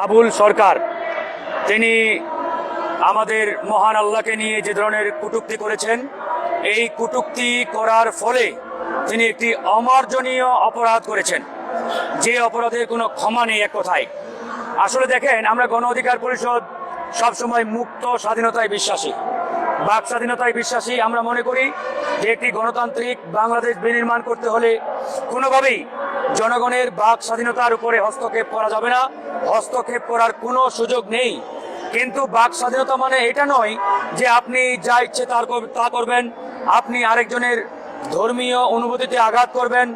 আবুল সরকার তিনি আমাদের মহান আল্লাহকে নিয়ে যে ধরনের কটূক্তি করেছেন, এই কটূক্তি করার ফলে তিনি একটি অমার্জনীয় অপরাধ করেছেন, যে অপরাধের কোনো ক্ষমা নেই এক কথায়। আসলে দেখেন, আমরা গণ অধিকার পরিষদ সবসময় মুক্ত স্বাধীনতায় বিশ্বাসী, বাক স্বাধীনতায় বিশ্বাসী। আমরা মনে করি যে একটি গণতান্ত্রিক বাংলাদেশ বিনির্মাণ করতে হলে কোনোভাবেই জনগণের বাক স্বাধীনতার উপরে হস্তক্ষেপ করা যাবে না, হস্তক্ষেপ করার কোনো সুযোগ নেই। কিন্তু বাক স্বাধীনতা মানে এটা নয় যে আপনি যা ইচ্ছে তা করবেন, আপনি আরেকজনের ধর্মীয় অনুভূতিতে আঘাত করবেন,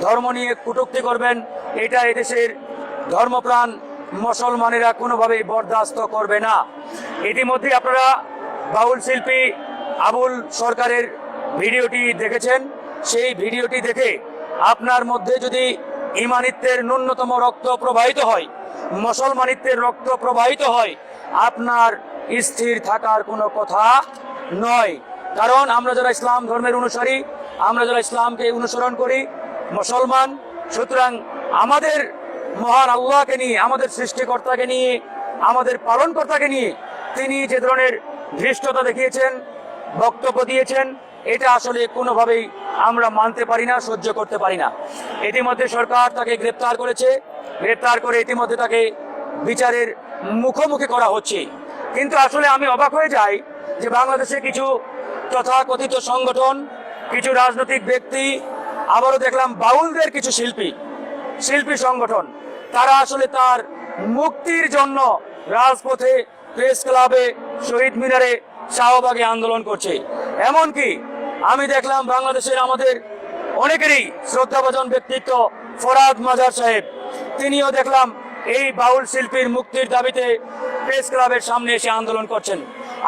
ধর্ম নিয়ে কটূক্তি করবেন। এটা এদেশের ধর্মপ্রাণ মুসলমানেরা কোনোভাবেই বরদাস্ত করবে না। ইতিমধ্যে আপনারা বাউল শিল্পী আবুল সরকারের ভিডিওটি দেখেছেন। সেই ভিডিওটি দেখে আপনার মধ্যে যদি ইমানিত্বের ন্যূনতম রক্ত প্রবাহিত হয়, মুসলমানিত্বের রক্ত প্রবাহিত হয়, আপনার স্থির থাকার কোনো কথা নয়। কারণ আমরা যারা ইসলাম ধর্মের অনুসারী, আমরা যারা ইসলামকে অনুসরণ করি, মুসলমান, সুতরাং আমাদের মহান আল্লাহকে নিয়ে, আমাদের সৃষ্টিকর্তাকে নিয়ে, আমাদের পালনকর্তাকে নিয়ে তিনি যে ধরনের ধৃষ্টতা দেখিয়েছেন, বক্তব্য দিয়েছেন, এটা আসলে কোনোভাবেই আমরা মানতে পারি না, সহ্য করতে পারি না। ইতিমধ্যে সরকার তাকে গ্রেপ্তার করেছে, গ্রেপ্তার করে ইতিমধ্যে তাকে বিচারের মুখোমুখি করা হচ্ছে। কিন্তু আসলে আমি অবাক হয়ে যাই যে বাংলাদেশে কিছু তথাকথিত সংগঠন, কিছু রাজনৈতিক ব্যক্তি, আবারও দেখলাম বাউলদের কিছু শিল্পী সংগঠন, তারা আসলে তার মুক্তির জন্য রাজপথে, প্রেস ক্লাবে, শহীদ মিনারে, শাহবাগে আন্দোলন করছে। এমনকি আমি দেখলাম বাংলাদেশের আমাদের অনেকেরই শ্রদ্ধাভাজন ব্যক্তিত্ব ফরহাদ মাজার সাহেব, তিনিও দেখলাম এই বাউল শিল্পীর মুক্তির দাবিতে প্রেস ক্লাবের সামনে এসে আন্দোলন করছেন।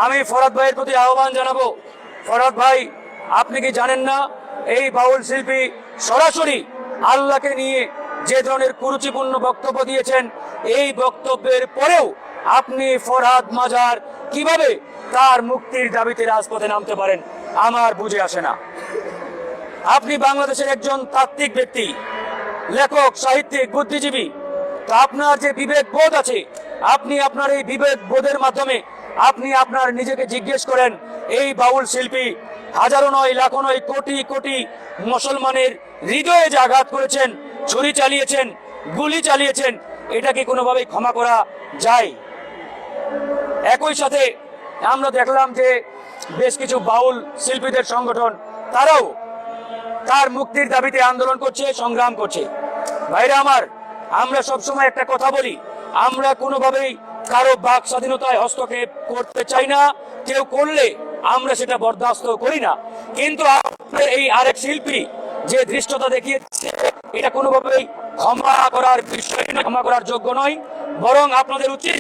আমি ফরহাদ ভাইয়ের প্রতি আহ্বান জানাবো, ফরহাদ ভাই, আপনি কি জানেন না এই বাউল শিল্পী সরাসরি আল্লাহকে নিয়ে যে ধরনের কুরুচিপূর্ণ বক্তব্য দিয়েছেন, এই বক্তব্যের পরেও আপনি ফরহাদ মাজার কিভাবে তার মুক্তির দাবিতে রাজপথে নামতে পারেন আমার বুঝে আসে না। আপনি বাংলাদেশের একজন তাত্ত্বিক ব্যক্তি, লেখক, সাহিত্যিক, বুদ্ধিজীবী, তো আপনার যে বিবেক বোধ আছে, আপনি আপনার এই বিবেক বোধের মাধ্যমে আপনি আপনার নিজেকে জিজ্ঞেস করেন, এই বাউল শিল্পী হাজারো নয়, লাখো নয়, কোটি কোটি মুসলমানের হৃদয়ে যে আঘাত করেছেন, ছুরি চালিয়েছেন, গুলি চালিয়েছেন, এটা কি কোনোভাবেই ক্ষমা করা যায়? একই সাথে আমরা দেখলাম যে বেশ কিছু বাউল শিল্পীদের সংগঠন, তারাও তার মুক্তির দাবিতে আন্দোলন করছে, সংগ্রাম করছে। ভাইরা আমার, আমরা সবসময় একটা কথা বলি, আমরা কোনোভাবেই কারো বাক স্বাধীনতায় হস্তক্ষেপ করতে চাই না, কেউ করলে আমরা সেটা বরদাস্ত করি না। কিন্তু আপনার এই আরেক শিল্পী যে ধৃষ্টতা দেখিয়েছে, এটা কোনোভাবেই ক্ষমা করার বিষয় নয়, ক্ষমা করার যোগ্য নয়। বরং আপনাদের উচিত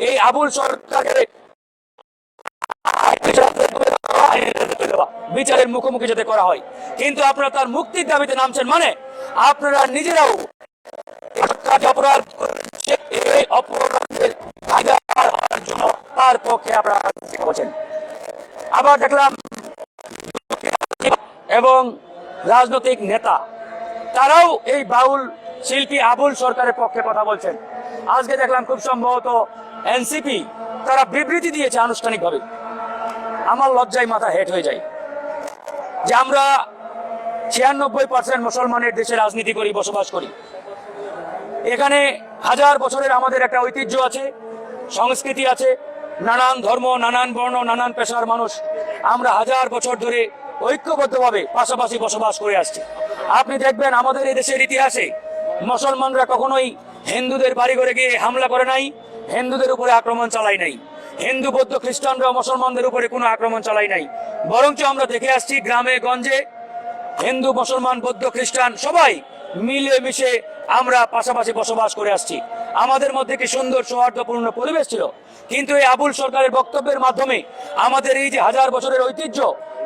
এই আবুল সরকারের বিচারের মুখোমুখি যাতে করা হয়। কিন্তু আপনারা তার মুক্তির দাবিতে নামছেন, মানে আপনারা নিজেরাও অপরাধ অপরাধের জন্য তার পক্ষে আপনারা বলছেন। আবার দেখলাম এবং রাজনৈতিক নেতা, তারাও এই বাউল শিল্পী আবুল সরকারের পক্ষে কথা বলছেন। আজকে দেখলাম খুব সম্ভবত এনসিপি তারা বিবৃতি দিয়েছে আনুষ্ঠানিকভাবে। আমার লজ্জায় মাথা হেট হয়ে যায় যে আমরা 96% মুসলমানের দেশে রাজনীতি করি, বসবাস করি। এখানে হাজার বছরের আমাদের একটা ঐতিহ্য আছে, সংস্কৃতি আছে, নানান ধর্ম, নানান বর্ণ, নানান পেশার মানুষ আমরা হাজার বছর ধরে ঐক্যবদ্ধভাবে পাশাপাশি বসবাস করে আসছি। আপনি দেখবেন আমাদের এই দেশের ইতিহাসে মুসলমানরা কখনোই হিন্দুদের বাড়ি ঘরে গিয়ে হামলা করে নাই, হিন্দুদের উপরে আক্রমণ চালায় নাই, হিন্দু বৌদ্ধ খ্রিস্টানরা মুসলমানদের উপরে কোনো আক্রমণ চালায় নাই। বরঞ্চ আমরা দেখে আসছি গ্রামে গঞ্জে হিন্দু, মুসলমান, বৌদ্ধ, খ্রিস্টান সবাই মিলে মিশে আমরা পাশাপাশি বসবাস করে আসছি। আমাদের মধ্যে কি সুন্দর সৌহার্দ্যপূর্ণ পরিবেশ ছিল। কিন্তু এই আবুল সরকারের বক্তব্যের মাধ্যমে আমাদের এই যে হাজার বছরের ঐতিহ্য,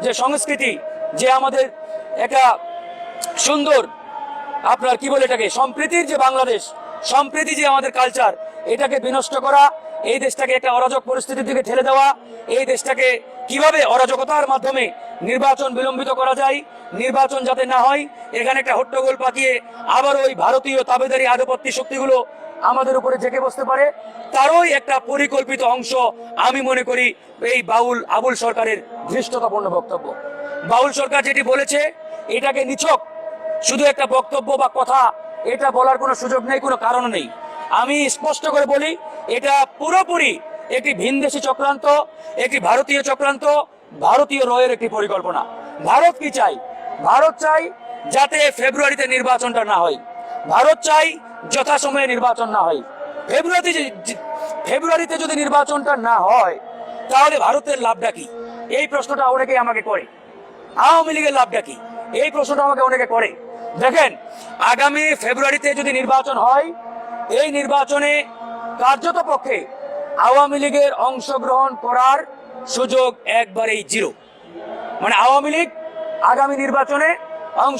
যে সংস্কৃতি, যে আমাদের একটা সুন্দর আপনার কি বলে এটাকে সম্প্রীতির যে বাংলাদেশ, সম্প্রীতি যে আমাদের কালচার, এটাকে বিনষ্ট করা, এই দেশটাকে একটা অরাজক পরিস্থিতির দিকে ঠেলে দেওয়া, এই দেশটাকে কিভাবে অরাজকতার মাধ্যমে নির্বাচন বিলম্বিত করা যায়, নির্বাচন যাতে না হয়, এখানে একটা হট্টগোল পাকিয়ে আবার ওই ভারতীয় তাবেদারি আধিপত্য শক্তিগুলো আমাদের উপরে জেগে বসতে পারে, তারই একটা পরিকল্পিত অংশ আমি মনে করি এই আবুল সরকারের ধৃষ্টতাপূর্ণ বক্তব্য। বাউল সরকার যেটি বলেছে এটাকে নিছক শুধু একটা বক্তব্য বা কথা, এটা বলার কোনো সুযোগ নেই, কোনো কারণ নেই। আমি স্পষ্ট করে বলি, এটা পুরোপুরি একটি ভিনদেশি চক্রান্ত, একটি ভারতীয় চক্রান্ত, ভারতীয় রয়ের একটি পরিকল্পনা। ভারত কি চাই? ভারত চাই যাতে ফেব্রুয়ারিতে নির্বাচনটা না হয়। ভারত চাই যথাসময়ে নির্বাচন না হয়। ফেব্রুয়ারিতে যদি নির্বাচনটা না হয় তাহলে ভারতের লাভটা কি? এই প্রশ্নটা অনেকেই আমাকে করে। আওয়ামী লীগের লাভটা কি? এই প্রশ্নটা আমাকে অনেকে করে। দেখেন, আগামী ফেব্রুয়ারিতে যদি নির্বাচন হয়, এই নির্বাচনে কার্যত পক্ষে আওয়ামী লীগের অংশগ্রহণ করার সুযোগ একবারেই জিরো। মানে আওয়ামী লীগ আগামী নির্বাচনে অংশ